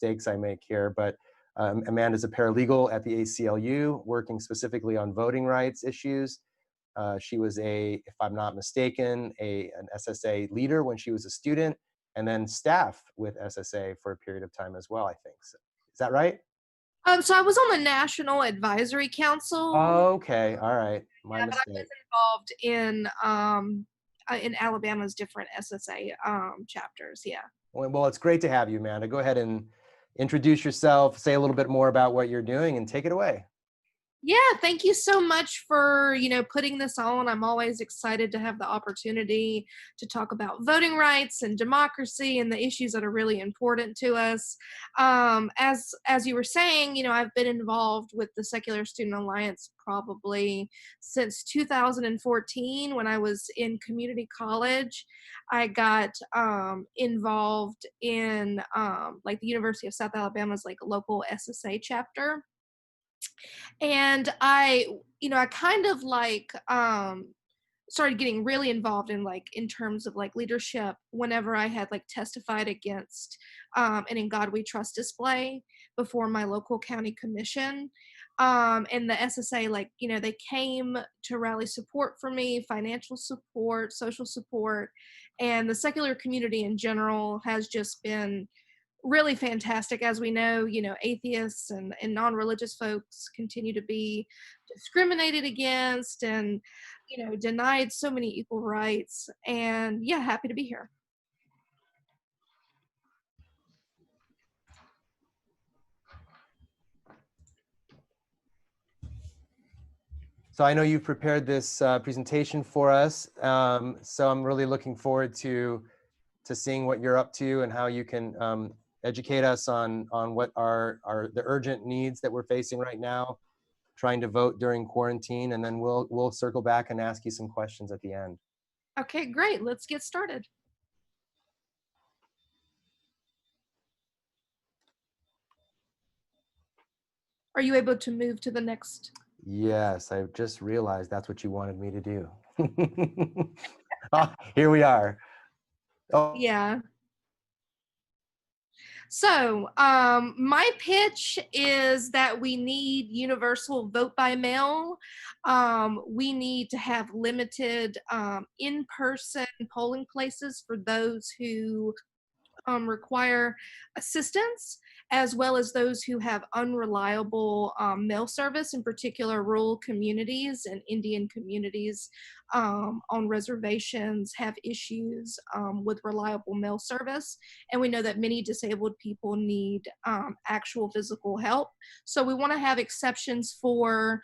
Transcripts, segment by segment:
mistakes I make here, but Amanda's a paralegal at the ACLU, working specifically on voting rights issues. She was if I'm not mistaken, an SSA leader when she was a student, and then staff with SSA for a period of time as well, I think. So, is that right? So I was on the National Advisory Council, Okay, all right, my but I was mistake. involved in Alabama's different SSA chapters. Yeah. Well, it's great to have you, Amanda. Go ahead and introduce yourself, say a little bit more about what you're doing, and take it away. Yeah, thank you so much for, putting this on. I'm always excited to have the opportunity to talk about voting rights and democracy and the issues that are really important to us. As you were saying, I've been involved with the Secular Student Alliance probably since 2014 when I was in community college. I got involved in like the University of South Alabama's like local SSA chapter, and I kind of like started getting really involved in like in terms of like leadership whenever I had like testified against an In God We Trust display before my local county commission. And the SSA, like, they came to rally support for me, financial support, social support, and the secular community in general has just been really fantastic. As we know, atheists and non-religious folks continue to be discriminated against and, denied so many equal rights. And yeah, happy to be here. So I know you've prepared this presentation for us. So I'm really looking forward to seeing what you're up to and how you can educate us on what are the urgent needs that we're facing right now, trying to vote during quarantine, and then we'll circle back and ask you some questions at the end. Okay, great. Let's get started. Are you able to move to the next? Yes, I just realized that's what you wanted me to do. Here we are. Oh, Yeah. So, my pitch is that we need universal vote by mail. We need to have limited in-person polling places for those who require assistance, as well as those who have unreliable mail service, in particular rural communities and Indian communities on reservations have issues with reliable mail service. And we know that many disabled people need actual physical help. So we want to have exceptions for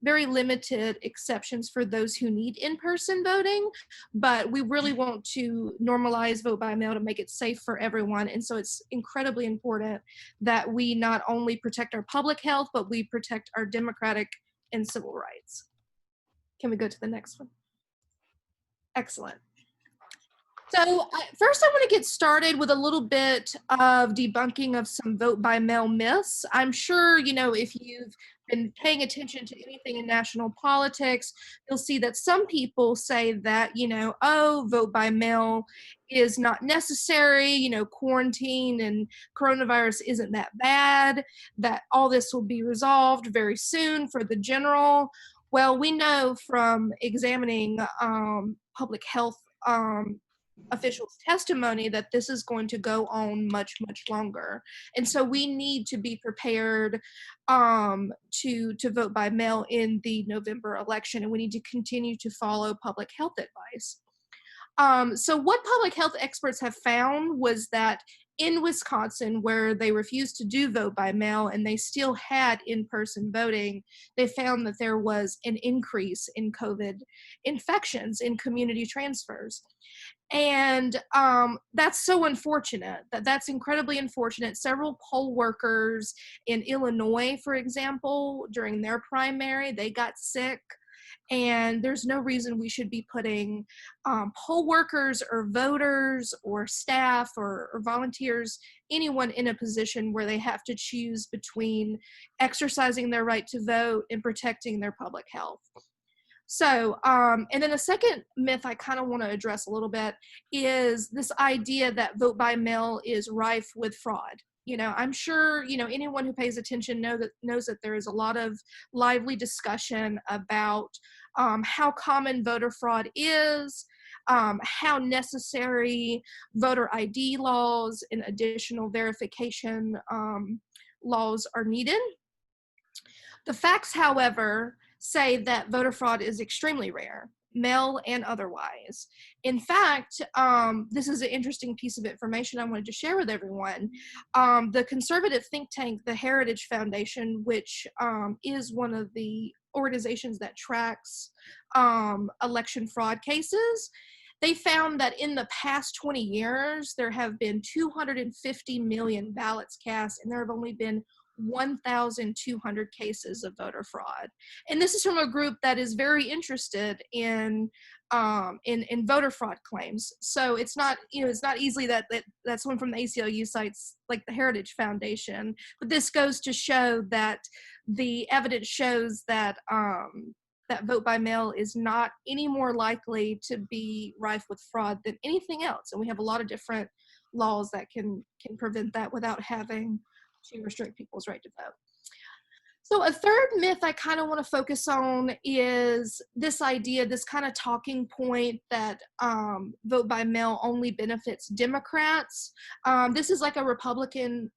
very limited exceptions for those who need in-person voting, but we really want to normalize vote by mail to make it safe for everyone. And so it's incredibly important that we not only protect our public health, but we protect our democratic and civil rights. Can we go to the next one? Excellent. So first I want to get started with a little bit of debunking of some vote by mail myths. I'm sure, if you've been paying attention to anything in national politics, you'll see that some people say that, oh, vote by mail is not necessary, quarantine and coronavirus isn't that bad, that all this will be resolved very soon for the general. Well, we know from examining public health officials' testimony that this is going to go on much, much longer. And so we need to be prepared to vote by mail in the November election, and we need to continue to follow public health advice. So what public health experts have found was that in Wisconsin, where they refused to do vote by mail and they still had in-person voting, they found that there was an increase in COVID infections in community transfers. And that's so unfortunate. That's incredibly unfortunate. Several poll workers in Illinois, for example, during their primary, they got sick. And there's no reason we should be putting poll workers or voters or staff or volunteers, anyone in a position where they have to choose between exercising their right to vote and protecting their public health. So, and then the second myth I kind of want to address a little bit is this idea that vote by mail is rife with fraud. You know, I'm sure, you know, anyone who pays attention knows that there is a lot of lively discussion about how common voter fraud is, how necessary voter ID laws and additional verification laws are needed. The facts, however, say that voter fraud is extremely rare, mail and otherwise. In fact, this is an interesting piece of information I wanted to share with everyone. The conservative think tank, the Heritage Foundation, which is one of the organizations that tracks election fraud cases, they found that in the past 20 years, there have been 250 million ballots cast, and there have only been 1,200 cases of voter fraud. And this is from a group that is very interested in voter fraud claims. So it's not, you know, it's not easily that someone from the ACLU cites like the Heritage Foundation, but this goes to show that the evidence shows that that vote by mail is not any more likely to be rife with fraud than anything else. And we have a lot of different laws that can prevent that without having to restrict people's right to vote. So a third myth I kind of want to focus on is this idea, this kind of talking point that vote by mail only benefits Democrats. This is like a Republican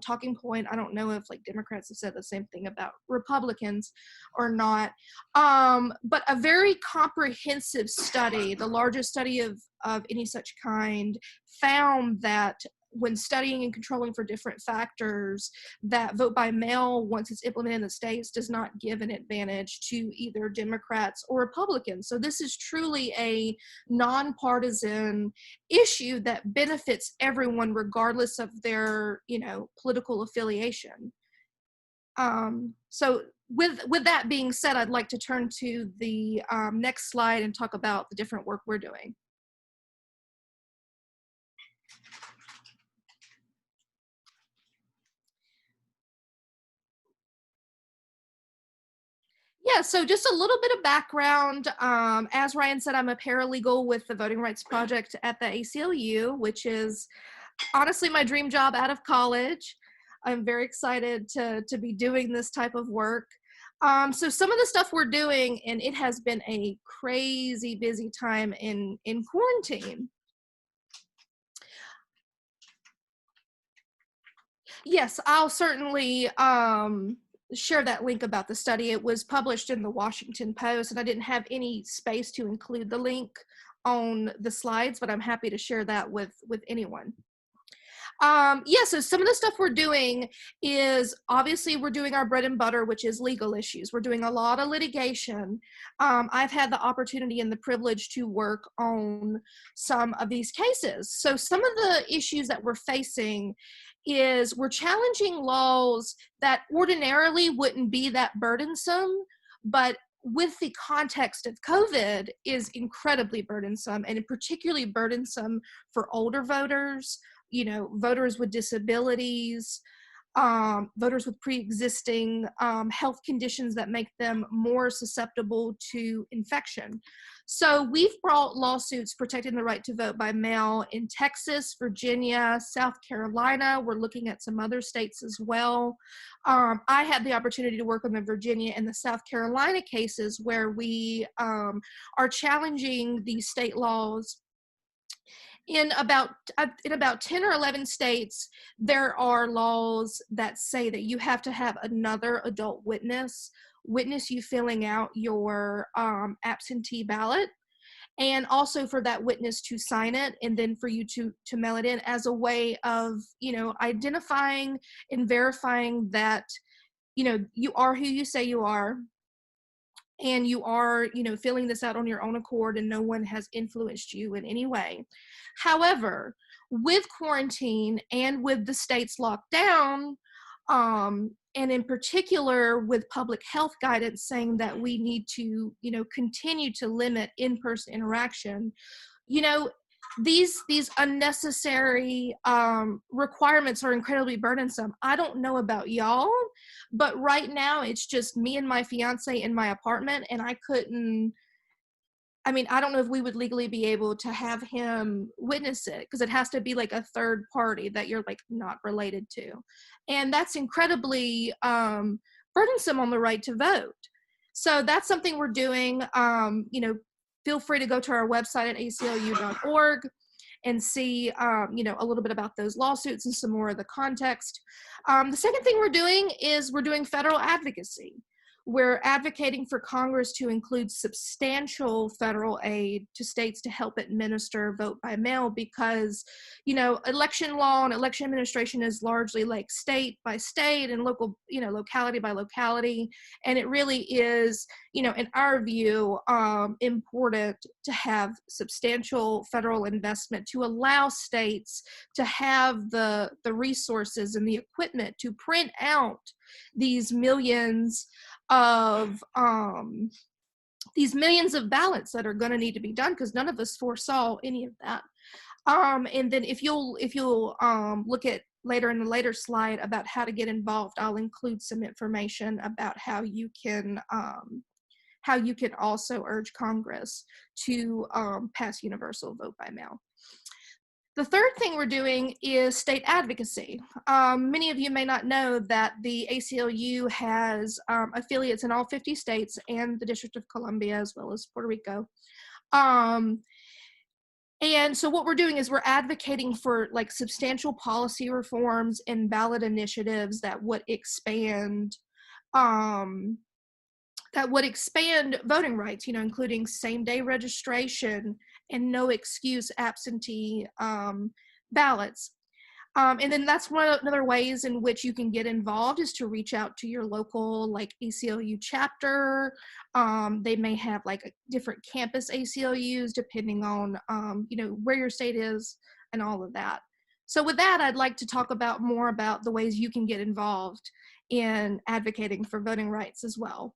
talking point. I don't know if like Democrats have said the same thing about Republicans or not. But a very comprehensive study, the largest study of any such kind, found that when studying and controlling for different factors, that vote by mail, once it's implemented in the states, does not give an advantage to either Democrats or Republicans. So this is truly a nonpartisan issue that benefits everyone regardless of their, you know, political affiliation. So with that being said, I'd like to turn to the next slide and talk about the different work we're doing. Yeah, so just a little bit of background. As Ryan said, I'm a paralegal with the Voting Rights Project at the ACLU, which is honestly my dream job out of college. I'm very excited to be doing this type of work. So some of the stuff we're doing, and it has been a crazy busy time in quarantine. Yes, I'll certainly share that link about the study. It was published in the Washington Post, and I didn't have any space to include the link on the slides, but I'm happy to share that with anyone. Yeah, so some of the stuff we're doing is obviously we're doing our bread and butter, which is legal issues. We're doing a lot of litigation. I've had the opportunity and the privilege to work on some of these cases. So some of the issues that we're facing is we're challenging laws that ordinarily wouldn't be that burdensome, but with the context of COVID is incredibly burdensome, and particularly burdensome for older voters, you know, voters with disabilities, voters with pre-existing health conditions that make them more susceptible to infection. So we've brought lawsuits protecting the right to vote by mail in Texas, Virginia, South Carolina. We're looking at some other states as well. I had the opportunity to work on the Virginia and the South Carolina cases where we are challenging these state laws. In about 10 or 11 states, there are laws that say that you have to have another adult witness you filling out your absentee ballot, and also for that witness to sign it, and then for you to mail it in as a way of, you know, identifying and verifying that, you know, you are who you say you are, and you are, you know, filling this out on your own accord and no one has influenced you in any way. However, with quarantine and with the states locked down, and in particular with public health guidance saying that we need to, you know, continue to limit in-person interaction, you know, these unnecessary requirements are incredibly burdensome. I don't know about y'all, but right now it's just me and my fiance in my apartment, and I couldn't I mean, I don't know if we would legally be able to have him witness it, because it has to be like a third party that you're like not related to. And that's incredibly burdensome on the right to vote. So that's something we're doing. You know, feel free to go to our website at aclu.org and see, you know, a little bit about those lawsuits and some more of the context. The second thing we're doing is we're doing federal advocacy. We're advocating for Congress to include substantial federal aid to states to help administer vote by mail, because, you know, election law and election administration is largely like state by state and local, you know, locality by locality. And it really is, you know, in our view, important to have substantial federal investment to allow states to have the resources and the equipment to print out these millions of ballots that are going to need to be done, because none of us foresaw any of that. And then if you'll look at later in the later slide about how to get involved, I'll include some information about how you can also urge Congress to pass universal vote by mail. The third thing we're doing is state advocacy. Many of you may not know that the ACLU has affiliates in all 50 states and the District of Columbia, as well as Puerto Rico. And so what we're doing is we're advocating for like substantial policy reforms and ballot initiatives that would expand voting rights, you know, including same-day registration and no excuse absentee ballots. And then that's another ways in which you can get involved is to reach out to your local like ACLU chapter. They may have like different campus ACLUs depending on you know, where your state is and all of that. So with that, I'd like to talk about more about the ways you can get involved in advocating for voting rights as well.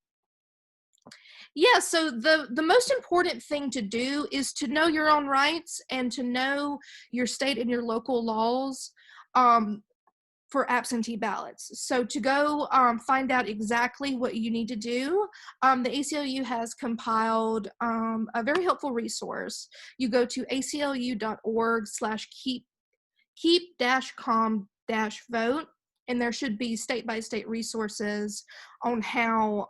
Yeah, so the most important thing to do is to know your own rights and to know your state and your local laws for absentee ballots. So to go find out exactly what you need to do, the ACLU has compiled a very helpful resource. You go to aclu.org/keep-calm-vote, and there should be state-by-state resources on how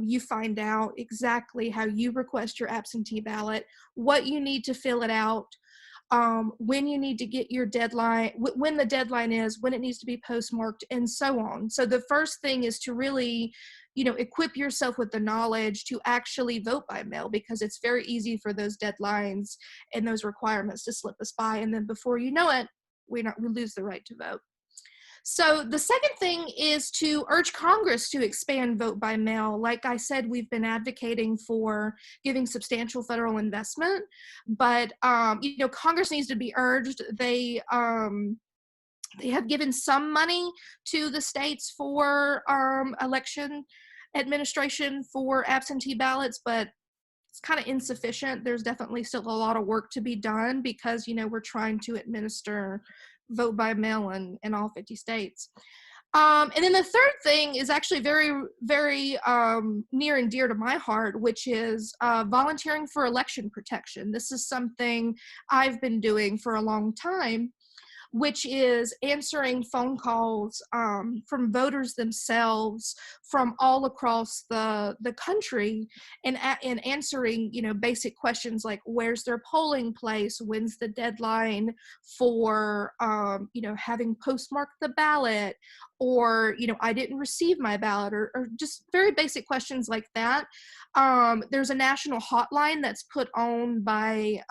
you find out exactly how you request your absentee ballot, what you need to fill it out, when you need to get your deadline, when the deadline is, when it needs to be postmarked, and so on. So the first thing is to really, you know, equip yourself with the knowledge to actually vote by mail, because it's very easy for those deadlines and those requirements to slip us by, and then before you know it, we lose the right to vote. So the second thing is to urge Congress to expand vote by mail. Like I said, we've been advocating for giving substantial federal investment, but you know, Congress needs to be urged. They have given some money to the states for election administration for absentee ballots, but it's kind of insufficient. There's definitely still a lot of work to be done because, you know, we're trying to administer vote by mail in all 50 states. And then the third thing is actually very, very near and dear to my heart, which is volunteering for election protection. This is something I've been doing for a long time, which is answering phone calls from voters themselves from all across the country, and answering, you know, basic questions like where's their polling place, when's the deadline for you know, having postmarked the ballot, or, you know, I didn't receive my ballot, or just very basic questions like that. There's a national hotline that's put on by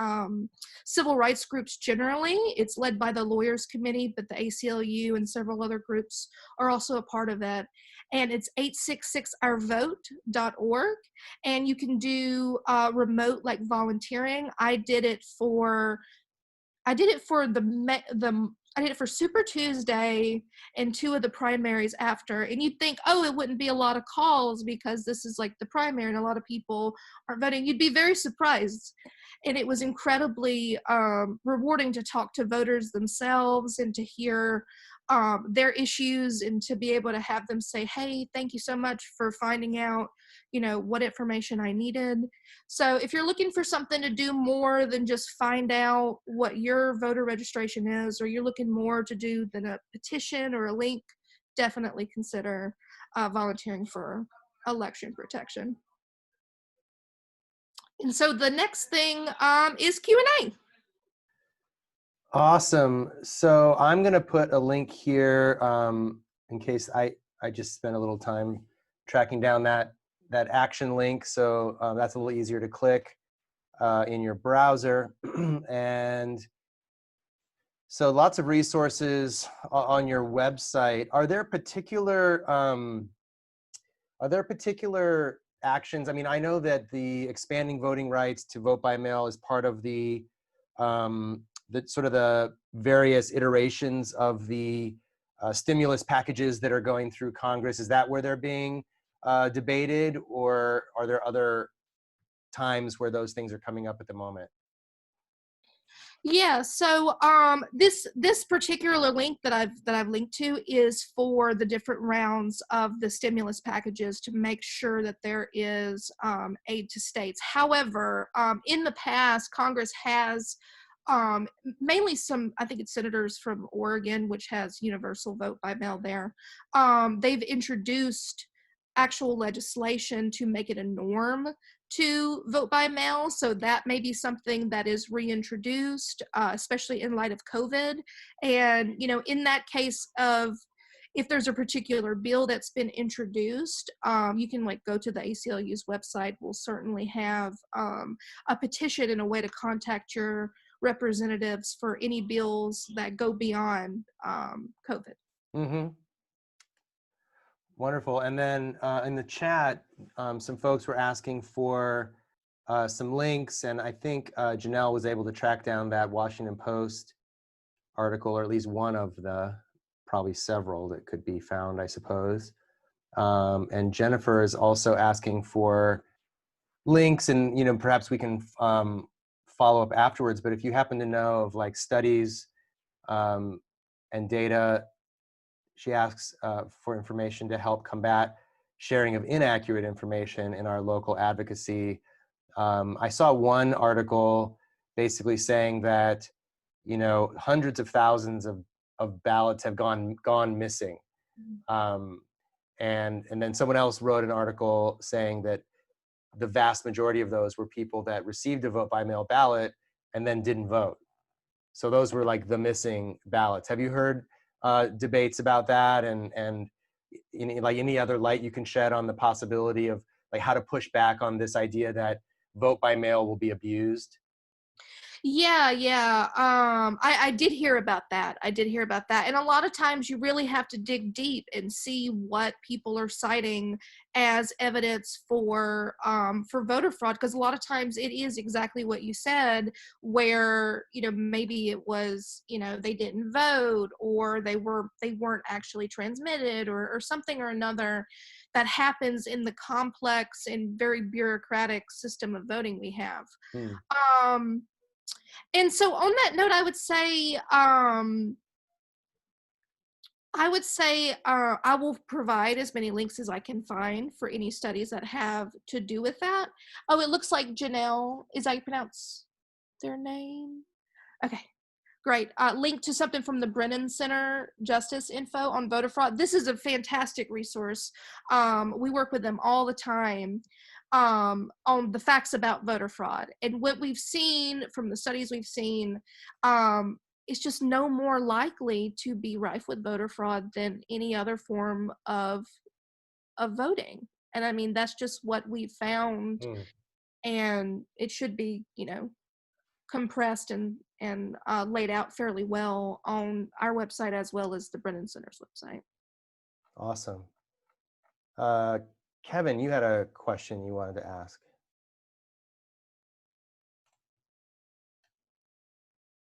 civil rights groups generally. It's led by the Lawyers Committee, but the ACLU and several other groups are also a part of that. And it's 866ourvote.org. And you can do remote like volunteering. I did it for Super Tuesday and 2 of the primaries after. And you'd think, oh, it wouldn't be a lot of calls because this is like the primary and a lot of people aren't voting. You'd be very surprised. And it was incredibly rewarding to talk to voters themselves and to hear their issues, and to be able to have them say, hey, thank you so much for finding out, what information I needed. So if you're looking for something to do more than just find out what your voter registration is, or you're looking more to do than a petition or a link, definitely consider volunteering for election protection. And so the next thing is Q&A. Awesome. So I'm going to put a link here in case I just spent a little time tracking down that action link. So that's a little easier to click in your browser. And so lots of resources on your website. Are there particular actions? I mean, I know that the expanding voting rights to vote by mail is part of the sort of the various iterations of the stimulus packages that are going through Congress. Is that where they're being debated, or are there other times where those things are coming up at the moment? Yeah, so this particular link that I've linked to is for the different rounds of the stimulus packages to make sure that there is aid to states. However, in the past, Congress has mainly some, I think it's senators from Oregon, which has universal vote by mail there. They've introduced actual legislation to make it a norm to vote by mail. So that may be something that is reintroduced, especially in light of COVID. And, in that case of, if there's a particular bill that's been introduced, you can go to the ACLU's website. We'll certainly have a petition and a way to contact your representatives for any bills that go beyond COVID. Mm-hmm. Wonderful. And then in the chat, some folks were asking for some links, and I think Janelle was able to track down that Washington Post article, or at least one of the probably several that could be found, I suppose. And Jennifer is also asking for links, and perhaps we can follow up afterwards. But if you happen to know of studies and data, she asks for information to help combat sharing of inaccurate information in our local advocacy. I saw one article basically saying that, hundreds of thousands of ballots have gone missing. And then someone else wrote an article saying that the vast majority of those were people that received a vote by mail ballot and then didn't vote. So those were the missing ballots. Have you heard debates about that, and any other light you can shed on the possibility of how to push back on this idea that vote by mail will be abused? Yeah. I did hear about that. And a lot of times you really have to dig deep and see what people are citing as evidence for voter fraud, because a lot of times it is exactly what you said, where maybe it was they didn't vote, or they weren't actually transmitted, or something or another that happens in the complex and very bureaucratic system of voting we have. And so on that note, I would say I will provide as many links as I can find for any studies that have to do with that. Oh, it looks like Janelle, is that how you pronounce their name? Okay, great. Link to something from the Brennan Center Justice info on voter fraud. This is a fantastic resource. We work with them all the time on the facts about voter fraud. And what we've seen from the studies we've seen, it's just no more likely to be rife with voter fraud than any other form of voting. And I mean, that's just what we've found. And it should be, compressed and laid out fairly well on our website as well as the Brennan Center's website. Awesome. Kevin, you had a question you wanted to ask.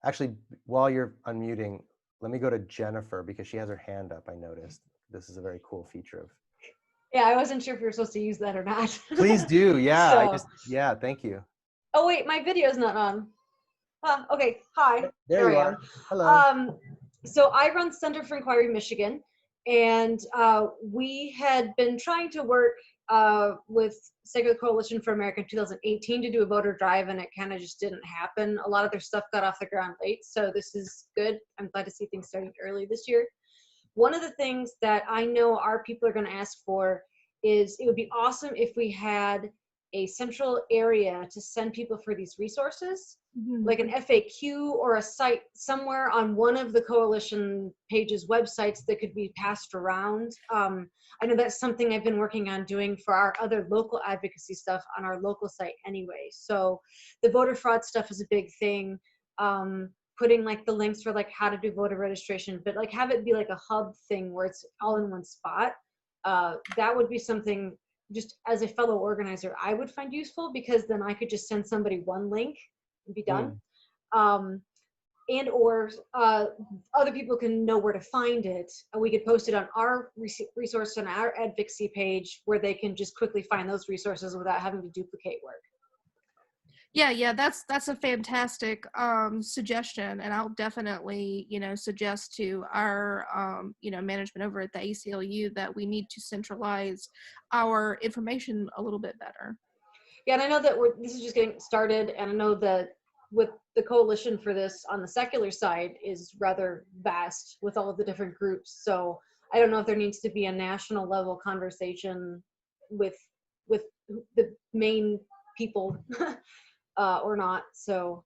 Actually, while you're unmuting, let me go to Jennifer because she has her hand up, I noticed. This is a very cool feature of. Yeah, I wasn't sure if you were supposed to use that or not. Please do, yeah. So. Yeah, thank you. Oh wait, my video's not on. Okay, hi. There you I are. am. Hello. So I run Center for Inquiry Michigan, and we had been trying to work with Secular Coalition for America in 2018 to do a voter drive, and it kind of just didn't happen. A lot of their stuff got off the ground late, so this is good. I'm glad to see things starting early this year. One of the things that I know our people are going to ask for is it would be awesome if we had a central area to send people for these resources, like an FAQ or a site somewhere on one of the coalition pages websites that could be passed around. I know that's something I've been working on doing for our other local advocacy stuff on our local site anyway. So the voter fraud stuff is a big thing. Putting like the links for like how to do voter registration, but like have it be like a hub thing where it's all in one spot. That would be something, just as a fellow organizer, I would find useful, because then I could just send somebody one link and be done. And or other people can know where to find it. We could post it on our resource on our advocacy page, where they can just quickly find those resources without having to duplicate work. Yeah, that's a fantastic suggestion, and I'll definitely, suggest to our management over at the ACLU that we need to centralize our information a little bit better. Yeah, and I know that this is just getting started, and I know that with the coalition for this on the secular side is rather vast with all of the different groups. So I don't know if there needs to be a national level conversation with the main people or not. So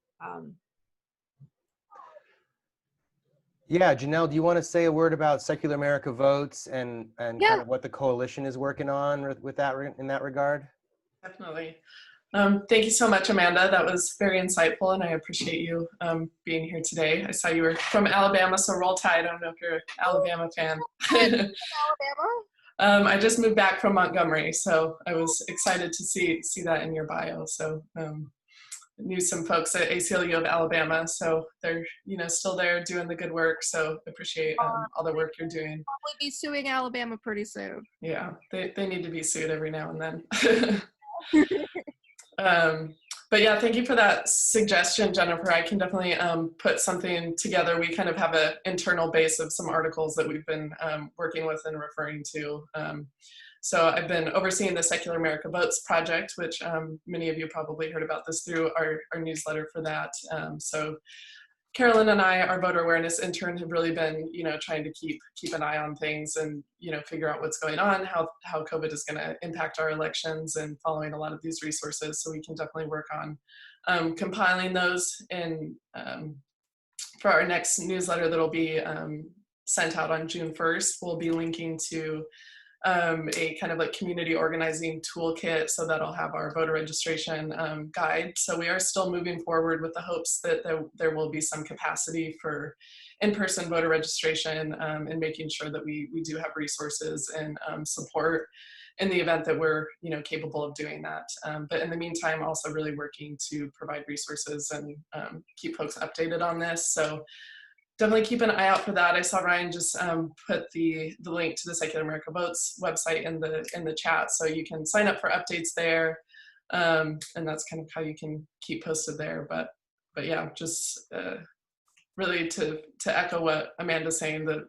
Yeah, Janelle, do you want to say a word about Secular America Votes and kind of what the coalition is working on with that in that regard? Definitely. Thank you so much, Amanda. That was very insightful, and I appreciate you being here today. I saw you were from Alabama, so roll tide. I don't know if you're an Alabama fan. Alabama? I just moved back from Montgomery, so I was excited to see that in your bio. So knew some folks at ACLU of Alabama, so they're still there doing the good work. So appreciate all the work you're doing. Probably be suing Alabama pretty soon. Yeah, they need to be sued every now and then. But yeah, thank you for that suggestion, Jennifer. I can definitely put something together. We kind of have an internal base of some articles that we've been working with and referring to. So I've been overseeing the Secular America Votes project, which many of you probably heard about this through our newsletter for that. So Carolyn and I, our voter awareness intern, have really been, trying to keep an eye on things and, figure out what's going on, how COVID is going to impact our elections, and following a lot of these resources. So we can definitely work on compiling those. And for our next newsletter that'll be sent out on June 1st, we'll be linking to a kind of like community organizing toolkit, so that'll have our voter registration guide. So we are still moving forward with the hopes that there will be some capacity for in-person voter registration, and making sure that we do have resources and support in the event that we're capable of doing that. But in the meantime, also really working to provide resources and keep folks updated on this. So definitely keep an eye out for that. I saw Ryan just put the link to the Secular America Votes website in the chat, so you can sign up for updates there, and that's kind of how you can keep posted there. But yeah, just really to echo what Amanda's saying, that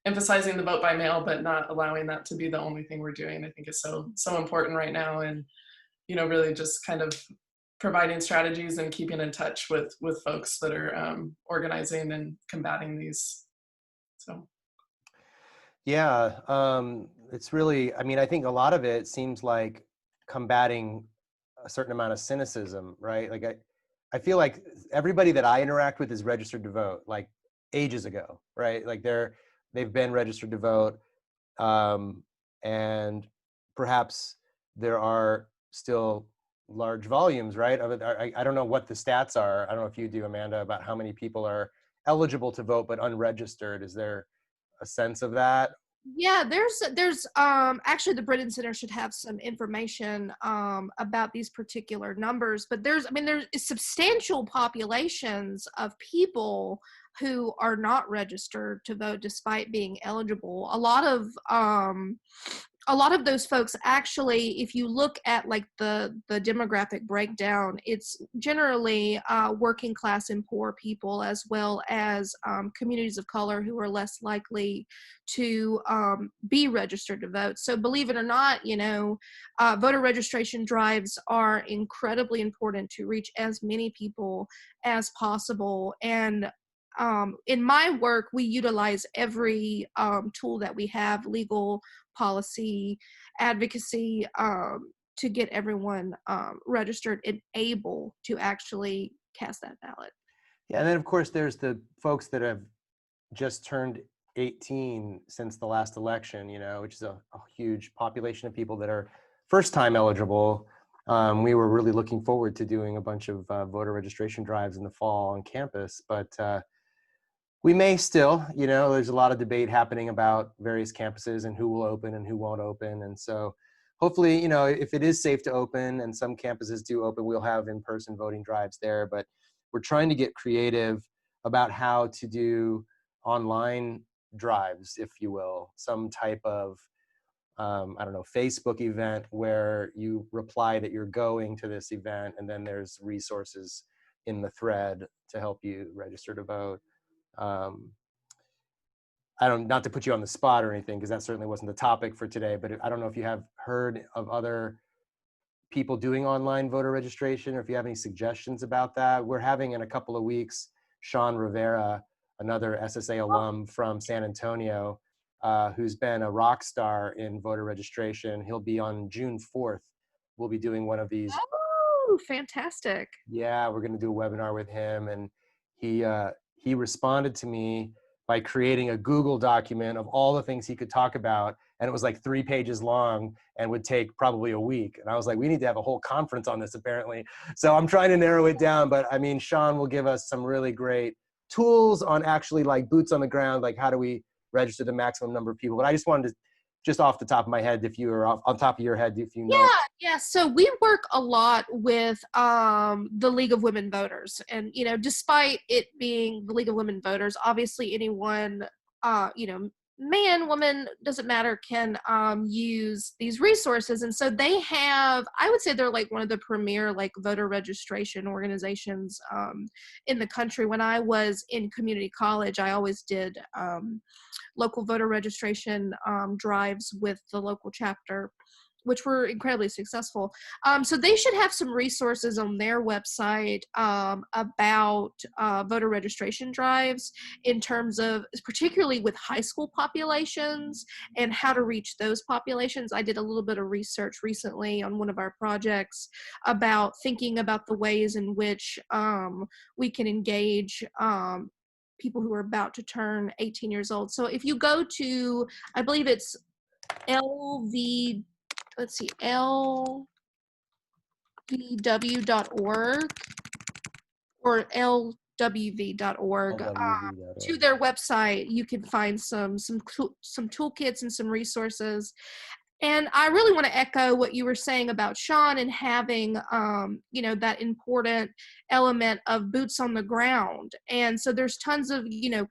emphasizing the vote by mail, but not allowing that to be the only thing we're doing, I think is so important right now, and really just kind of providing strategies and keeping in touch with folks that are organizing and combating these. So yeah, it's really, I think a lot of it seems like combating a certain amount of cynicism, right? Like I feel like everybody that I interact with is registered to vote, like ages ago, right? Like they've been registered to vote, and perhaps there are still large volumes, right? Of it. I don't know what the stats are. I don't know if you do, Amanda, about how many people are eligible to vote but unregistered. Is there a sense of that? Yeah, there's actually the Britton Center should have some information about these particular numbers, but there's substantial populations of people who are not registered to vote despite being eligible. A lot of a lot of those folks actually, if you look at like the demographic breakdown, it's generally working class and poor people, as well as communities of color who are less likely to be registered to vote. So believe it or not, voter registration drives are incredibly important to reach as many people as possible. And in my work, we utilize every tool that we have, legal, policy, advocacy, to get everyone registered and able to actually cast that ballot. Yeah, and then of course there's the folks that have just turned 18 since the last election, which is a huge population of people that are first time eligible. We were really looking forward to doing a bunch of voter registration drives in the fall on campus, but we may still, there's a lot of debate happening about various campuses and who will open and who won't open. And so hopefully, if it is safe to open and some campuses do open, we'll have in-person voting drives there. But we're trying to get creative about how to do online drives, if you will, some type of, Facebook event where you reply that you're going to this event, and then there's resources in the thread to help you register to vote. Not to put you on the spot or anything, because that certainly wasn't the topic for today, but I don't know if you have heard of other people doing online voter registration, or if you have any suggestions about that. We're having in a couple of weeks, Sean Rivera, another SSA alum from San Antonio, who's been a rock star in voter registration. He'll be on June 4th. We'll be doing one of these. Oh, fantastic. Yeah, we're going to do a webinar with him. And he responded to me by creating a Google document of all the things he could talk about. And it was like 3 pages long and would take probably a week. And I was like, we need to have a whole conference on this apparently. So I'm trying to narrow it down, but I mean, Sean will give us some really great tools on actually like boots on the ground, like how do we register the maximum number of people. But I just wanted to, just off the top of my head, if you were on top of your head, if you know. Yeah. So we work a lot with the League of Women Voters, and despite it being the League of Women Voters, obviously anyone, man, woman, doesn't matter, can use these resources. And so they have, I would say they're like one of the premier like voter registration organizations in the country. When I was in community college, I always did local voter registration drives with the local chapter, which were incredibly successful. So they should have some resources on their website about voter registration drives, in terms of, particularly with high school populations and how to reach those populations. I did a little bit of research recently on one of our projects about thinking about the ways in which we can engage people who are about to turn 18 years old. So if you go to, I believe it's lvw.org or lwv.org, to their website, you can find some toolkits and some resources. And I really want to echo what you were saying about Sean and having, that important element of boots on the ground. And so there's tons of,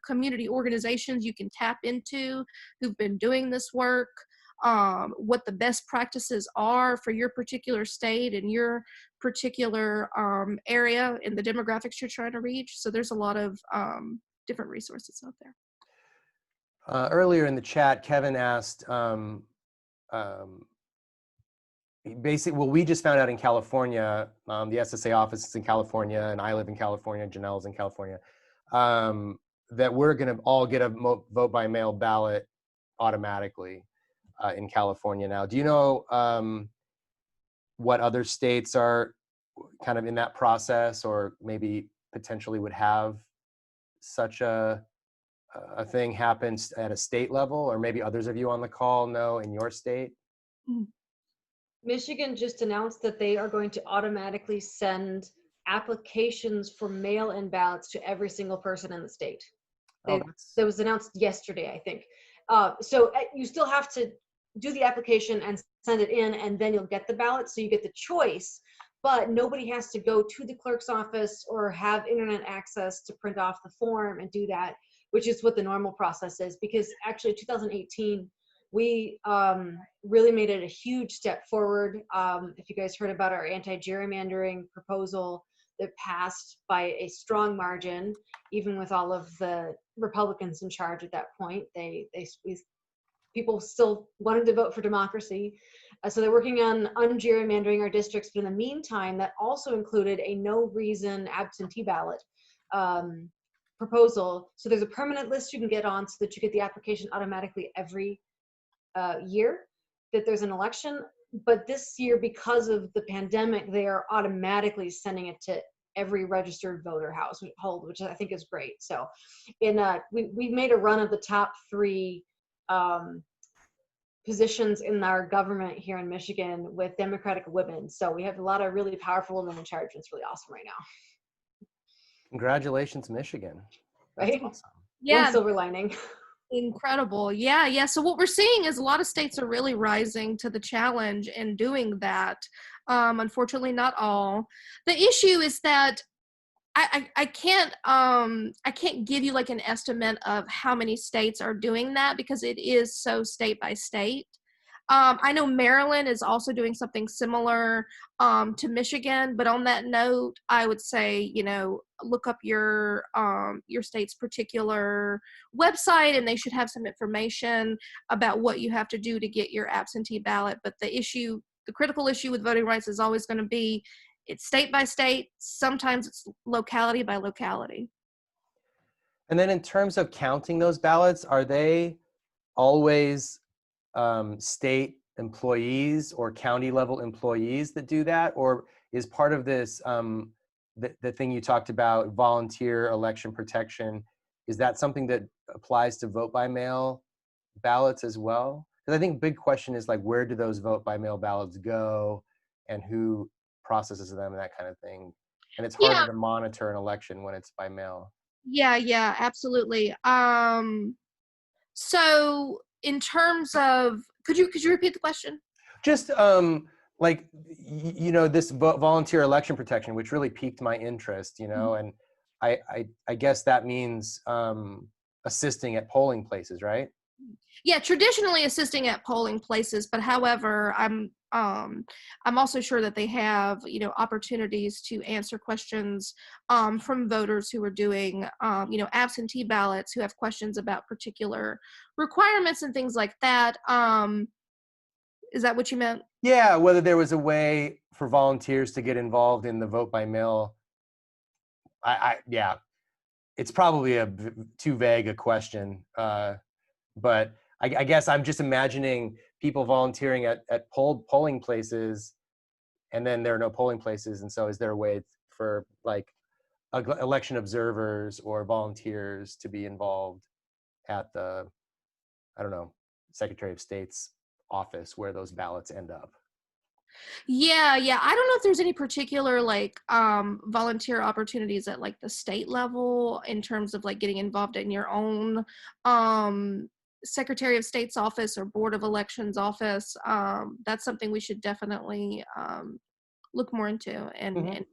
community organizations you can tap into who've been doing this work, what the best practices are for your particular state and your particular area and the demographics you're trying to reach. So there's a lot of different resources out there. Earlier in the chat, Kevin asked, we just found out in California, the SSA office is in California, and I live in California, Janelle's in California, that we're going to all get a vote by mail ballot automatically in California now. Do you know what other states are kind of in that process, or maybe potentially would have such a thing happen at a state level, or maybe others of you on the call know in your state? Michigan just announced that they are going to automatically send applications for mail-in ballots to every single person in the state. That was announced yesterday, I think. So you still have to do the application and send it in, and then you'll get the ballot. So you get the choice, but nobody has to go to the clerk's office or have internet access to print off the form and do that, which is what the normal process is. Because actually 2018, we really made it a huge step forward. If you guys heard about our anti-gerrymandering proposal that passed by a strong margin, even with all of the Republicans in charge at that point, people still wanted to vote for democracy. So they're working on ungerrymandering our districts, but in the meantime, that also included a no reason absentee ballot proposal. So there's a permanent list you can get on so that you get the application automatically every year that there's an election. But this year, because of the pandemic, they are automatically sending it to every registered voter household, which I think is great. So we made a run of the top 3 positions in our government here in Michigan with Democratic women. So we have a lot of really powerful women in charge. It's really awesome right now. Congratulations, Michigan. That's Right? awesome. Yeah. One silver lining. Incredible. Yeah. So what we're seeing is a lot of states are really rising to the challenge and doing that. Unfortunately, not all. The issue is that I can't give you like an estimate of how many states are doing that because it is so state by state. I know Maryland is also doing something similar to Michigan, but on that note, I would say, look up your state's particular website, and they should have some information about what you have to do to get your absentee ballot. But the critical issue with voting rights is always going to be it's state by state. Sometimes it's locality by locality. And then in terms of counting those ballots, are they always state employees or county level employees that do that? Or is part of this, the thing you talked about, volunteer election protection, is that something that applies to vote by mail ballots as well? Because I think big question is like, where do those vote by mail ballots go and who processes them and that kind of thing? And it's harder to monitor an election when it's by mail. Yeah, absolutely. So in terms of, could you repeat the question? Just this volunteer election protection, which really piqued my interest, and I guess that means assisting at polling places, right? Yeah, traditionally assisting at polling places, but however, I'm also sure that they have, opportunities to answer questions from voters who are doing, absentee ballots, who have questions about particular requirements and things like that. Is that what you meant? Yeah, whether there was a way for volunteers to get involved in the vote by mail. Yeah, it's probably too vague a question, but I guess I'm just imagining people volunteering at polling places, and then there are no polling places. And so is there a way for like election observers or volunteers to be involved at the, I don't know, Secretary of State's office where those ballots end up? Yeah. I don't know if there's any particular like volunteer opportunities at like the state level in terms of like getting involved in your own Secretary of State's office or Board of Elections office. That's something we should definitely look more into and consider.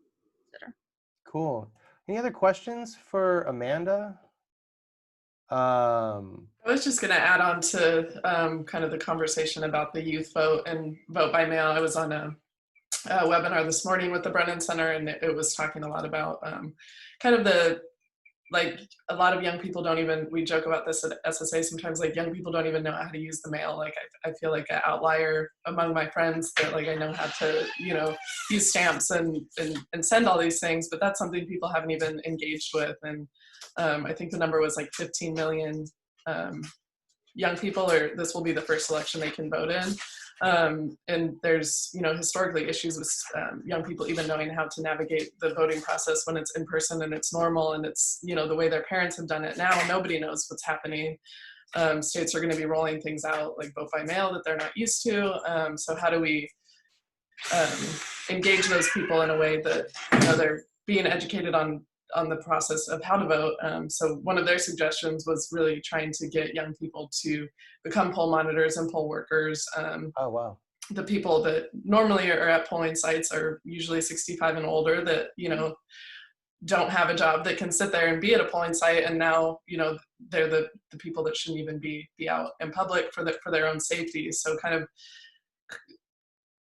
Cool. Any other questions for Amanda? I was just going to add on to kind of the conversation about the youth vote and vote by mail. I was on a webinar this morning with the Brennan Center, and it was talking a lot about kind of like a lot of young people don't even, we joke about this at SSA sometimes, like young people don't even know how to use the mail. Like I feel like an outlier among my friends that like I know how to, use stamps and send all these things, but that's something people haven't even engaged with. And I think the number was like 15 million young people, or this will be the first election they can vote in. And there's, historically issues with young people even knowing how to navigate the voting process when it's in person and it's normal and it's, the way their parents have done it now. Nobody knows what's happening. States are going to be rolling things out like vote by mail that they're not used to. So how do we engage those people in a way that, they're being educated on the process of how to vote. So one of their suggestions was really trying to get young people to become poll monitors and poll workers. Oh, wow. The people that normally are at polling sites are usually 65 and older that, don't have a job that can sit there and be at a polling site, and now they're the people that shouldn't even be out in public for their own safety. So kind of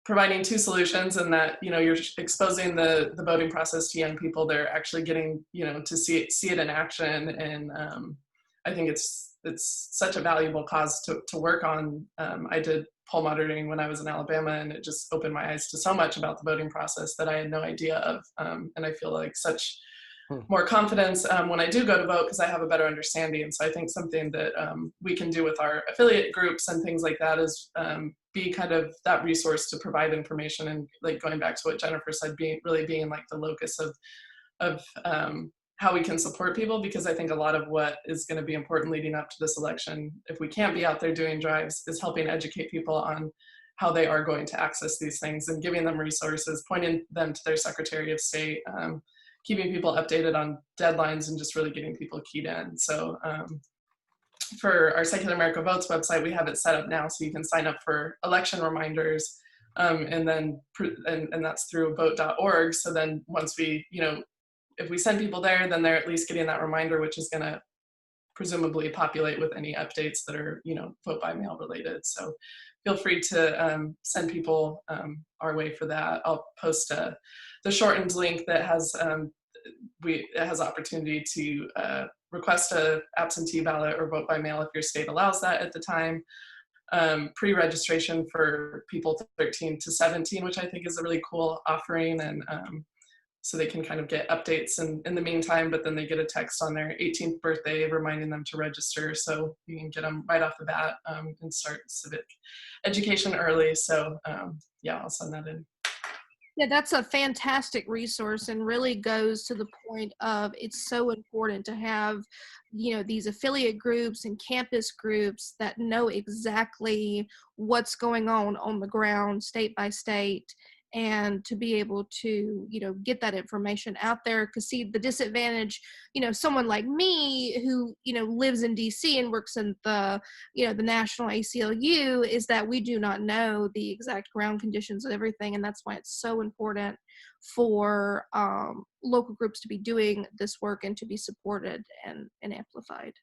providing two solutions, and that you're exposing the voting process to young people. They're actually getting to see it in action, and I think it's such a valuable cause to work on. I did poll monitoring when I was in Alabama, and it just opened my eyes to so much about the voting process that I had no idea of, and I feel like such more confidence when I do go to vote because I have a better understanding. So I think something that we can do with our affiliate groups and things like that is be kind of that resource to provide information, and like going back to what Jennifer said, being like the locus of how we can support people, because I think a lot of what is going to be important leading up to this election, if we can't be out there doing drives, is helping educate people on how they are going to access these things and giving them resources, pointing them to their Secretary of State, keeping people updated on deadlines, and just really getting people keyed in. So for our Secular America Votes website, we have it set up now so you can sign up for election reminders, and that's through vote.org. So then once we, if we send people there, then they're at least getting that reminder, which is going to presumably populate with any updates that are, vote by mail related. So feel free to send people our way for that. I'll post the shortened link that has it has opportunity to request a absentee ballot or vote by mail if your state allows that at the time. Pre-registration for people 13 to 17, which I think is a really cool offering, and so they can kind of get updates in the meantime, but then they get a text on their 18th birthday reminding them to register, so you can get them right off the bat and start civic education early. So yeah, I'll send that in. Yeah, that's a fantastic resource, and really goes to the point of it's so important to have, these affiliate groups and campus groups that know exactly what's going on the ground, state by state, and to be able to, get that information out there. Because see, the disadvantage, someone like me who, lives in DC and works in the, the national ACLU, is that we do not know the exact ground conditions of everything. And that's why it's so important for local groups to be doing this work and to be supported and amplified.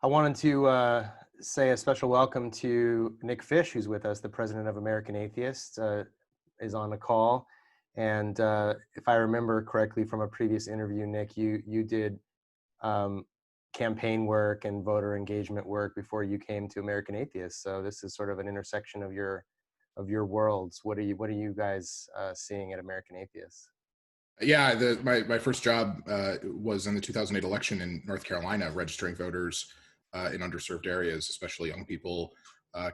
I wanted to say a special welcome to Nick Fish, who's with us, the president of American Atheists, is on the call. And if I remember correctly from a previous interview, Nick, you did campaign work and voter engagement work before you came to American Atheists. So this is sort of an intersection of your worlds. What are you guys seeing at American Atheists? Yeah, my first job was in the 2008 election in North Carolina, registering voters in underserved areas, especially young people,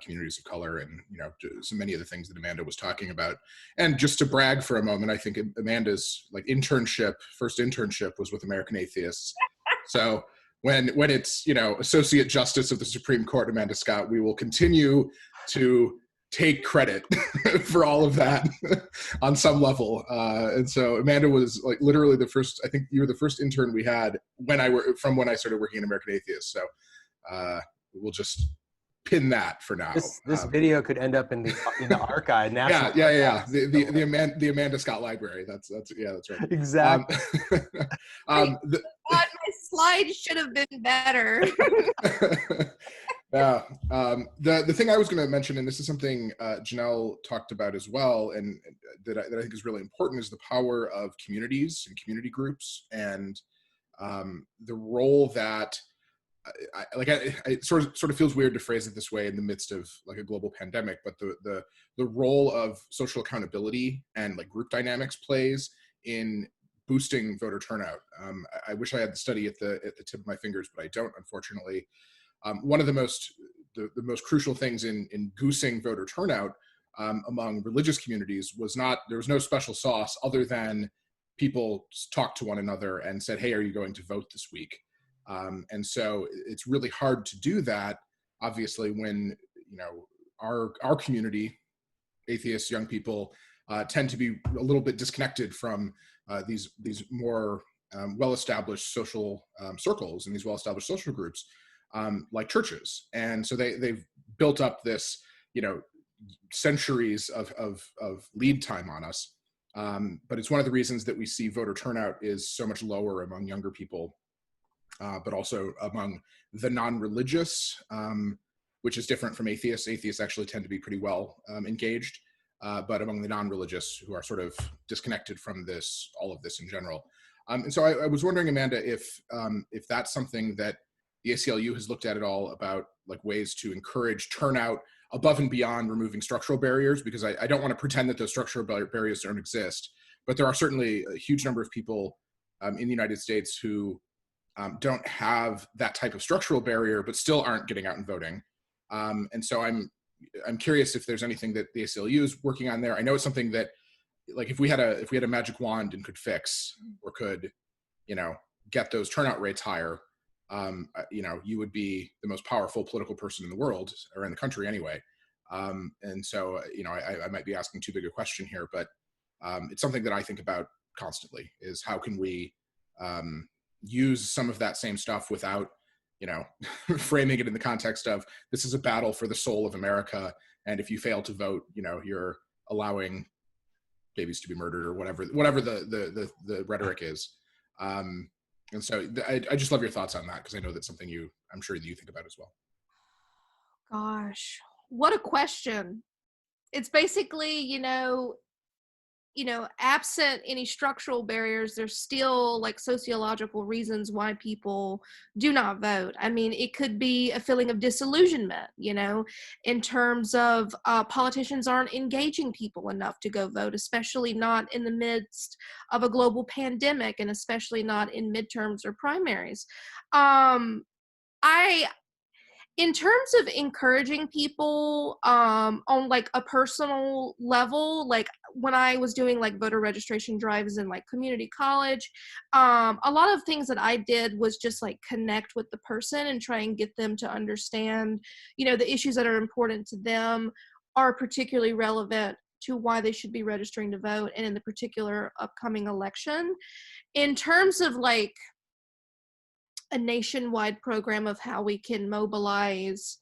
communities of color, and so many of the things that Amanda was talking about. And just to brag for a moment, I think Amanda's first internship was with American Atheists. So when it's Associate Justice of the Supreme Court, Amanda Scott, we will continue to take credit for all of that on some level. And so Amanda was like literally the first. I think you were the first intern we had when I started working in American Atheists. So we'll just pin that for now. This video could end up in the archive. Yeah. The Amanda Scott Library. That's right. Exactly. God, my slides should have been better. Yeah. The thing I was going to mention, and this is something Janelle talked about as well, and that I think is really important, is the power of communities and community groups, and the role that it sort of feels weird to phrase it this way in the midst of like a global pandemic, but the role of social accountability and like group dynamics plays in boosting voter turnout. I wish I had the study at the tip of my fingers, but I don't, unfortunately. One of the most crucial things in goosing voter turnout among religious communities there was no special sauce other than people talked to one another and said, "Hey, are you going to vote this week?" And so it's really hard to do that, obviously, when our community, atheists, young people, tend to be a little bit disconnected from these more well-established social circles and these well-established social groups, like churches. And so they've built up this centuries of lead time on us. But it's one of the reasons that we see voter turnout is so much lower among younger people, but also among the non-religious, which is different from atheists. Atheists actually tend to be pretty well engaged, but among the non-religious who are sort of disconnected from this, all of this in general. And so I was wondering, Amanda, if that's something that the ACLU has looked at all, about like ways to encourage turnout above and beyond removing structural barriers, because I don't want to pretend that those structural barriers don't exist, but there are certainly a huge number of people in the United States who don't have that type of structural barrier, but still aren't getting out and voting. And so I'm curious if there's anything that the ACLU is working on there. I know it's something that, like, if we had a magic wand and could fix, or could, get those turnout rates higher, you would be the most powerful political person in the world, or in the country anyway. And so, I might be asking too big a question here, but it's something that I think about constantly, is how can we use some of that same stuff without, framing it in the context of, this is a battle for the soul of America, and if you fail to vote, you're allowing babies to be murdered, or whatever the rhetoric is. And so I just love your thoughts on that, because I know that's something I'm sure that you think about as well. Gosh, what a question. It's basically, absent any structural barriers, there's still like sociological reasons why people do not vote. I mean, it could be a feeling of disillusionment, in terms of politicians aren't engaging people enough to go vote, especially not in the midst of a global pandemic, and especially not in midterms or primaries. In terms of encouraging people on like a personal level, like when I was doing like voter registration drives in like community college, a lot of things that I did was just like connect with the person and try and get them to understand, the issues that are important to them are particularly relevant to why they should be registering to vote, and in the particular upcoming election. In terms of like a nationwide program of how we can mobilize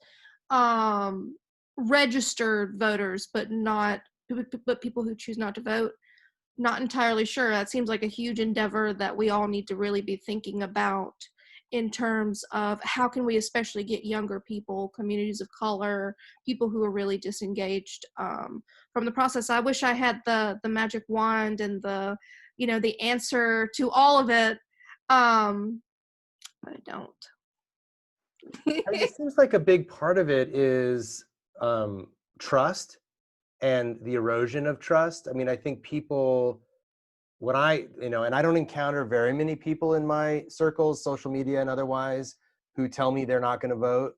registered voters, but people who choose not to vote, not entirely sure. That seems like a huge endeavor that we all need to really be thinking about, in terms of how can we especially get younger people, communities of color, people who are really disengaged from the process. I wish I had the magic wand and the answer to all of it. But I don't. It seems like a big part of it is trust, and the erosion of trust. I mean, I think people, and I don't encounter very many people in my circles, social media and otherwise, who tell me they're not going to vote,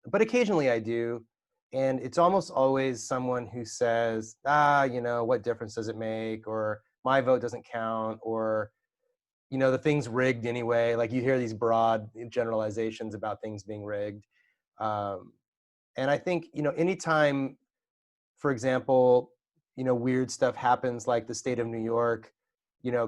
but occasionally I do. And it's almost always someone who says, what difference does it make? Or my vote doesn't count, or the thing's rigged anyway. Like, you hear these broad generalizations about things being rigged. And I think, anytime, for example, weird stuff happens, like the state of New York,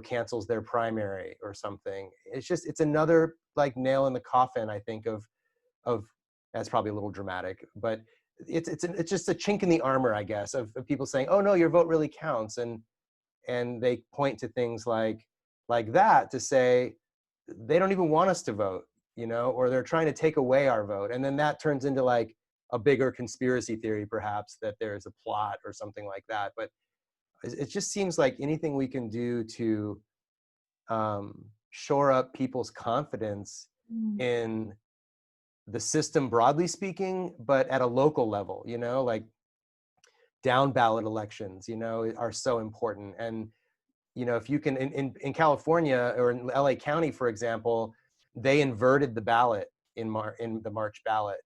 cancels their primary or something. It's another like nail in the coffin, I think, of that's probably a little dramatic, but it's just a chink in the armor, I guess, of people saying, oh no, your vote really counts. And they point to things like that to say they don't even want us to vote, or they're trying to take away our vote. And then that turns into like a bigger conspiracy theory, perhaps, that there's a plot or something like that. But it just seems like anything we can do to shore up people's confidence in the system, broadly speaking, but at a local level, like down ballot elections, are so important. And if you can, in California or in LA County, for example, they inverted the ballot in the March ballot.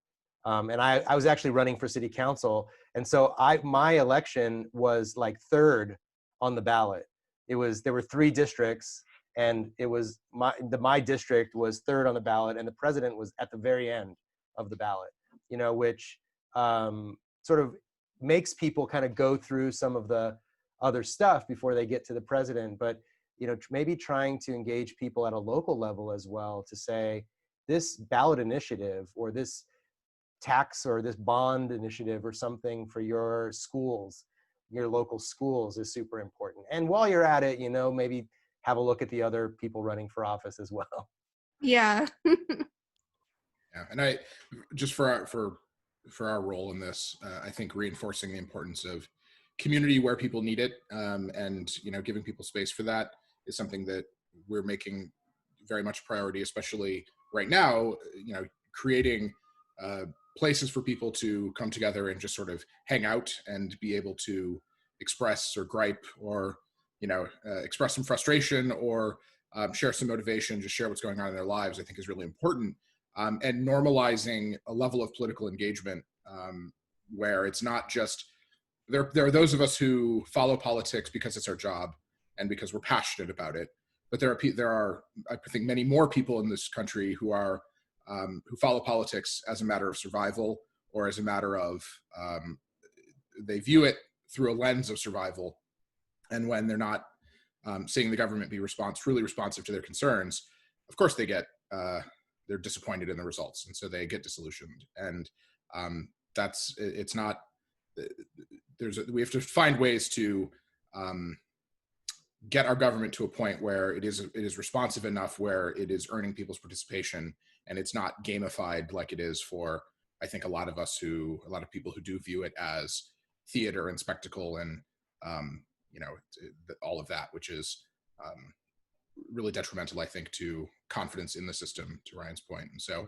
And I was actually running for city council. And so my election was like third on the ballot. There were 3 districts, and it was my district was third on the ballot, and the president was at the very end of the ballot, which sort of makes people kind of go through some of the other stuff before they get to the president. But maybe trying to engage people at a local level as well, to say this ballot initiative, or this tax or this bond initiative or something for your schools, your local schools is super important. And while you're at it, maybe have a look at the other people running for office as well. Yeah. Yeah, and I just for our role in this, I think reinforcing the importance of community where people need it, and giving people space for that is something that we're making very much a priority, especially right now. Creating places for people to come together and just sort of hang out and be able to express or gripe or express some frustration or share some motivation, just share what's going on in their lives, I think is really important. And normalizing a level of political engagement where it's not just there are those of us who follow politics because it's our job and because we're passionate about it, but there are I think many more people in this country who follow politics as a matter of survival, or as a matter of they view it through a lens of survival, and when they're not seeing the government be truly responsive to their concerns, of course they're disappointed in the results, and so they get disillusioned. And it's not. We have to find ways to get our government to a point where it is responsive enough, where it is earning people's participation, and it's not gamified like it is for, I think, a lot of people who do view it as theater and spectacle and all of that, which is really detrimental, I think, to confidence in the system, to Ryan's point. And so,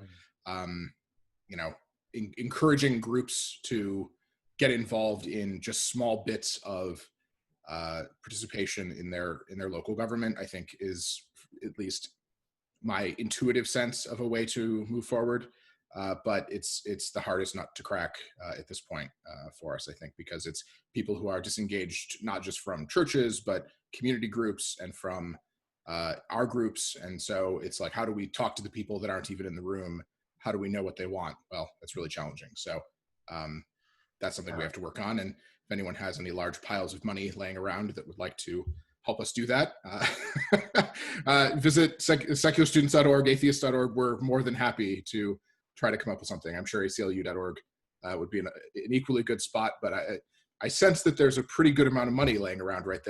encouraging groups to get involved in just small bits of participation in their local government, I think, is at least my intuitive sense of a way to move forward. But it's the hardest nut to crack at this point for us, I think, because it's people who are disengaged, not just from churches, but community groups and from our groups. And so it's like, how do we talk to the people that aren't even in the room? How do we know what they want? Well, that's really challenging. So that's something we have to work on. And if anyone has any large piles of money laying around that would like to help us do that, visit secularstudents.org, atheist.org. We're more than happy to try to come up with something. I'm sure aclu.org would be an equally good spot, but I sense that there's a pretty good amount of money laying around right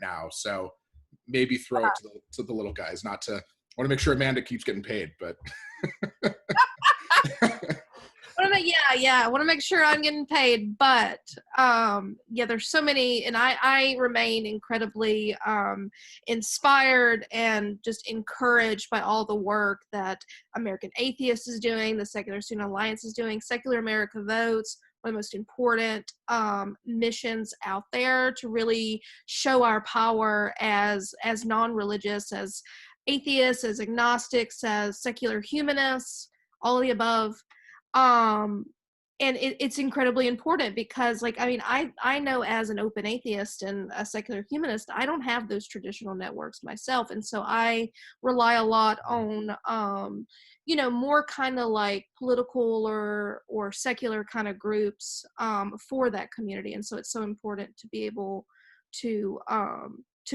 now. So maybe throw it to the little guys. I want to make sure Amanda keeps getting paid, but I want to make sure I'm getting paid, but there's so many, and I remain incredibly inspired and just encouraged by all the work that American Atheist is doing, the Secular Student Alliance is doing, Secular America Votes, one of the most important missions out there to really show our power as non-religious, as atheists, as agnostics, as secular humanists, all of the above. And it's incredibly important because, I know as an open atheist and a secular humanist, I don't have those traditional networks myself. And so I rely a lot on, more kind of like political or secular kind of groups for that community. And so it's so important to be able to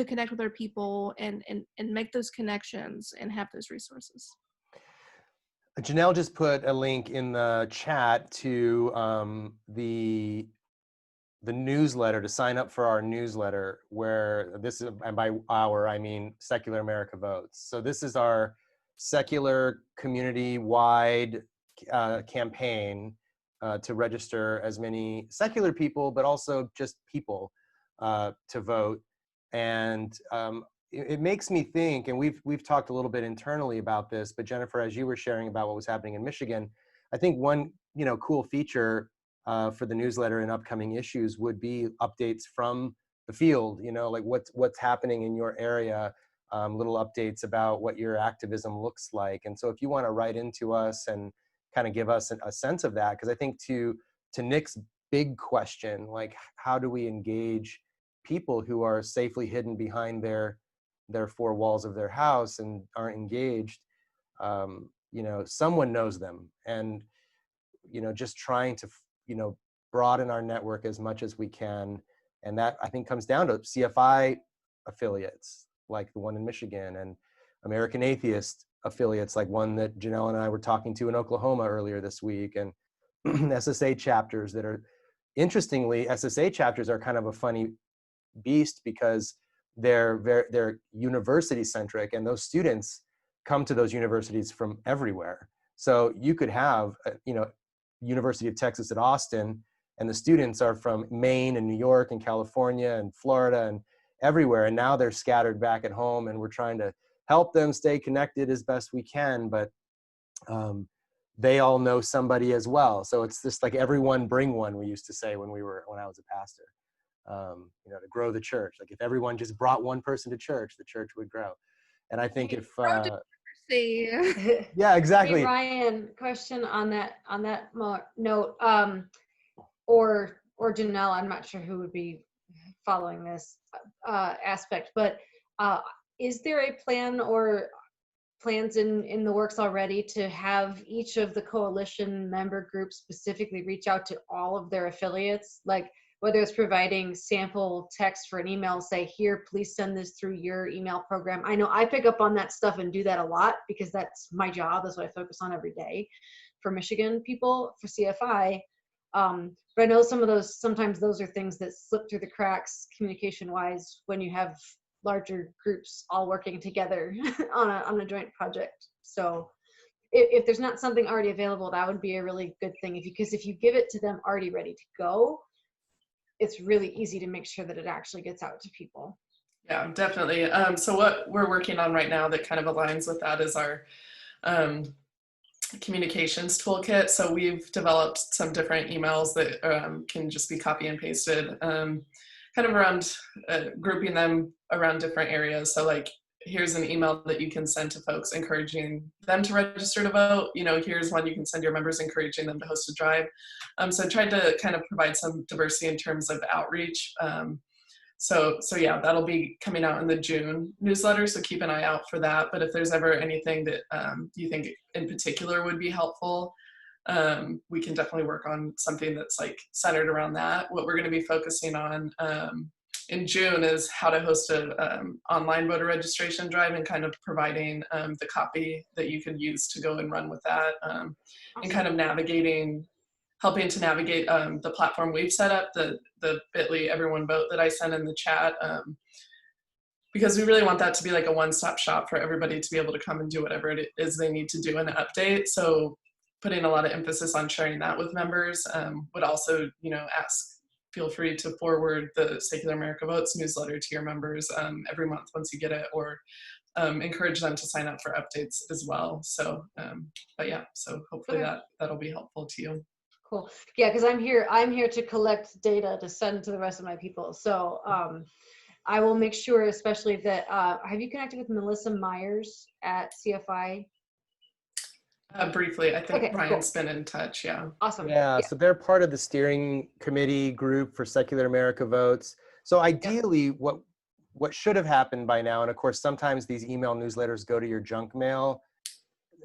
connect with our people and make those connections and have those resources. Janelle just put a link in the chat to the newsletter, to sign up for our newsletter, where this is, and by our, I mean Secular America Votes. So this is our secular community-wide campaign to register as many secular people, but also just people to vote. And it makes me think, and we've talked a little bit internally about this, but Jennifer, as you were sharing about what was happening in Michigan, I think one cool feature for the newsletter in upcoming issues would be updates from the field, like what's happening in your area, little updates about what your activism looks like. And so if you want to write into us and kind of give us a sense of that, because I think to Nick's big question, like how do we engage people who are safely hidden behind their four walls of their house and aren't engaged, someone knows them. And, just trying to, broaden our network as much as we can. And that, I think, comes down to CFI affiliates, like the one in Michigan, and American Atheist affiliates, like one that Janelle and I were talking to in Oklahoma earlier this week, and SSA chapters that are interestingly, SSA chapters are kind of a funny beast because they're university centric, and those students come to those universities from everywhere. So you could have, University of Texas at Austin, and the students are from Maine and New York and California and Florida and everywhere. And now they're scattered back at home, and we're trying to help them stay connected as best we can. But they all know somebody as well. So it's just like everyone bring one, we used to say when I was a pastor, to grow the church. Like if everyone just brought one person to church, the church would grow. And I think if, See. yeah, exactly. Hey, Ryan, question on that note, or Janelle, I'm not sure who would be following this aspect, but is there a plan or plans in the works already to have each of the coalition member groups specifically reach out to all of their affiliates, like whether it's providing sample text for an email, say, here, please send this through your email program. I know I pick up on that stuff and do that a lot because that's my job. That's what I focus on every day for Michigan people, for CFI. But I know sometimes those are things that slip through the cracks communication-wise when you have larger groups all working together on a joint project. So if there's not something already available, that would be a really good thing. Because if you give it to them already ready to go, it's really easy to make sure that it actually gets out to people. Yeah, definitely. So what we're working on right now that kind of aligns with that is our communications toolkit. So we've developed some different emails that can just be copy and pasted, kind of around grouping them around different areas. So like, here's an email that you can send to folks encouraging them to register to vote. Here's one you can send your members encouraging them to host a drive. So I tried to kind of provide some diversity in terms of outreach. So yeah, that'll be coming out in the June newsletter. So keep an eye out for that. But if there's ever anything that you think in particular would be helpful, we can definitely work on something that's like centered around that. What we're going to be focusing on in June is how to host an online voter registration drive and kind of providing the copy that you can use to go and run with that, and kind of helping to navigate the platform we've set up, the bit.ly everyone vote that I sent in the chat, because we really want that to be like a one-stop shop for everybody to be able to come and do whatever it is they need to do in an update. So putting a lot of emphasis on sharing that with members. Would also, feel free to forward the Secular America Votes newsletter to your members every month once you get it, or encourage them to sign up for updates as well. So, but yeah, so hopefully that'll be helpful to you. Cool. Yeah, because I'm here to collect data to send to the rest of my people. So I will make sure, especially that, have you connected with Melissa Myers at CFI? Briefly, I think Okay, Ryan's been in touch, yeah. Awesome. Yeah, so they're part of the steering committee group for Secular America Votes. So ideally, what should have happened by now, and of course, sometimes these email newsletters go to your junk mail,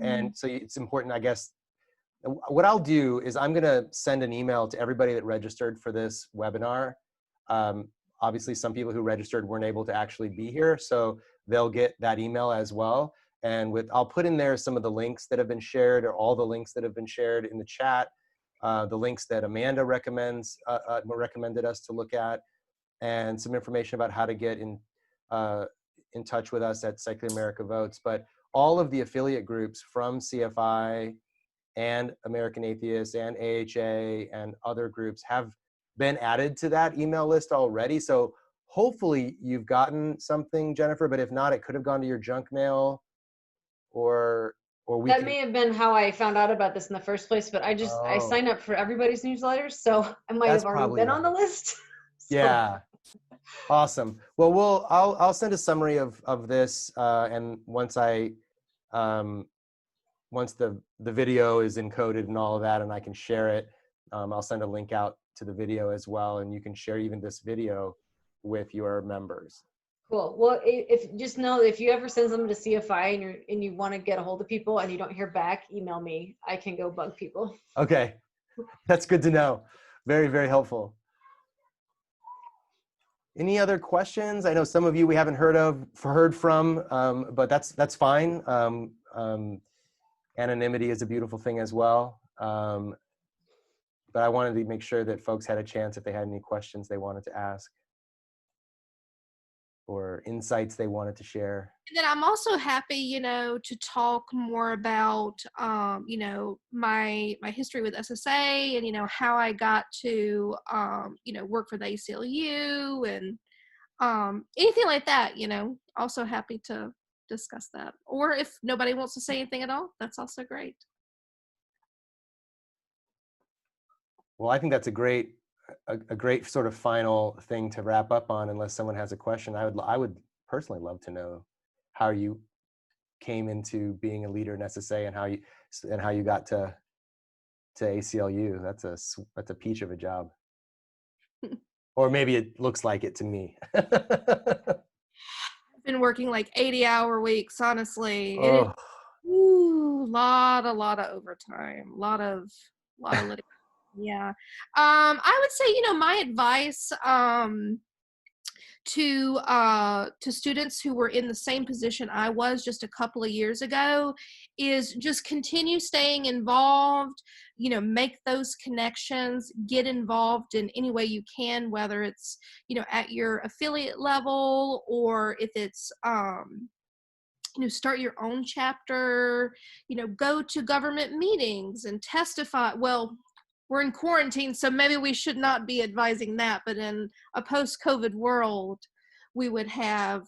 and so it's important, I guess. What I'll do is I'm going to send an email to everybody that registered for this webinar. Obviously, some people who registered weren't able to actually be here, so they'll get that email as well. And I'll put in there some of the links that have been shared, or all the links that have been shared in the chat, the links that Amanda recommended us to look at, and some information about how to get in touch with us at Secular America Votes. But all of the affiliate groups from CFI and American Atheists and AHA and other groups have been added to that email list already. So hopefully you've gotten something, Jennifer, but if not, it could have gone to your junk mail, or that may have been how I found out about this in the first place, but I signed up for everybody's newsletters, so I might have already been on the list. So. Yeah. Awesome. Well, I'll send a summary of this, and once the video is encoded and all of that, and I can share it, I'll send a link out to the video as well, and you can share even this video with your members. Cool. Well, just know that if you ever send something to CFI and you want to get a hold of people and you don't hear back, email me. I can go bug people. Okay, that's good to know. Very, very helpful. Any other questions? I know some of you we haven't heard from, but that's fine. Anonymity is a beautiful thing as well. but I wanted to make sure that folks had a chance if they had any questions they wanted to ask or insights they wanted to share. And then I'm also happy, you know, to talk more about, you know, my history with SSA and, you know, how I got to, you know, work for the ACLU and anything like that, you know, also happy to discuss that. Or if nobody wants to say anything at all, that's also great. Well, I think that's a great sort of final thing to wrap up on, unless someone has a question. I would personally love to know how you came into being a leader in SSA and how you got to ACLU. That's a peach of a job. Or maybe it looks like it to me. I've been working like 80-hour weeks, honestly. Oh. Lot of overtime, lot of litigation. Yeah. I would say, you know, my advice to students who were in the same position I was just a couple of years ago is just continue staying involved, you know, make those connections, get involved in any way you can, whether it's, you know, at your affiliate level or if it's you know, start your own chapter, you know, go to government meetings and testify. Well, we're in quarantine, so maybe we should not be advising that, but in a post-COVID world, we would have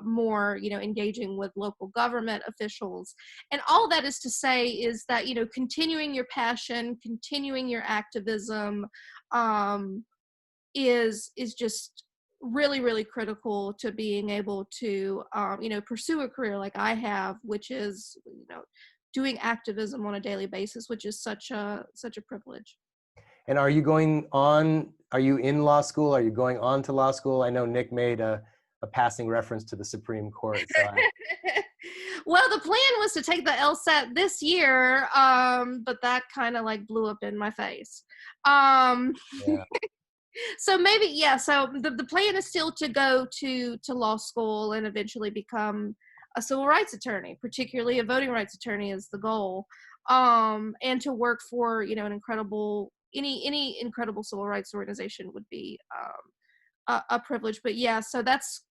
more, you know, engaging with local government officials. And all that is to say is that, you know, continuing your passion, continuing your activism is just really critical to being able to you know, pursue a career like I have, which is, you know, doing activism on a daily basis, which is such a privilege. And are you in law school? Are you going on to law school? I know Nick made a passing reference to the Supreme Court. So Well, the plan was to take the LSAT this year, but that kind of like blew up in my face. yeah. So maybe, yeah, so the plan is still to go to law school and eventually become a civil rights attorney, particularly a voting rights attorney is the goal, and to work for, you know, any incredible civil rights organization would be a privilege. But yeah, so that's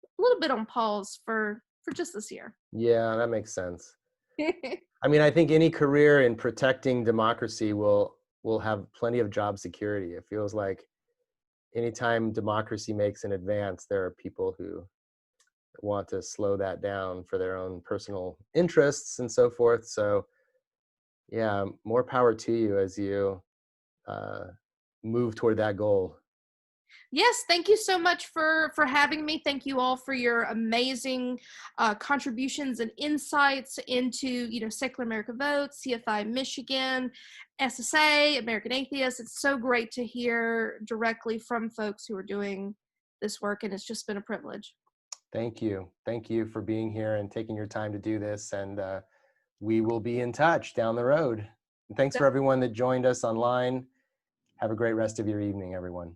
a little bit on pause for just this year. Yeah, that makes sense. I mean, I think any career in protecting democracy will have plenty of job security. It feels like anytime democracy makes an advance, there are people who want to slow that down for their own personal interests and so forth. So yeah, more power to you as you move toward that goal. Yes, thank you so much for having me. Thank you all for your amazing contributions and insights into, you know, Secular America Votes, CFI Michigan, SSA, American Atheists. It's so great to hear directly from folks who are doing this work, and it's just been a privilege. Thank you. Thank you for being here and taking your time to do this. And we will be in touch down the road. And thanks for everyone that joined us online. Have a great rest of your evening, everyone.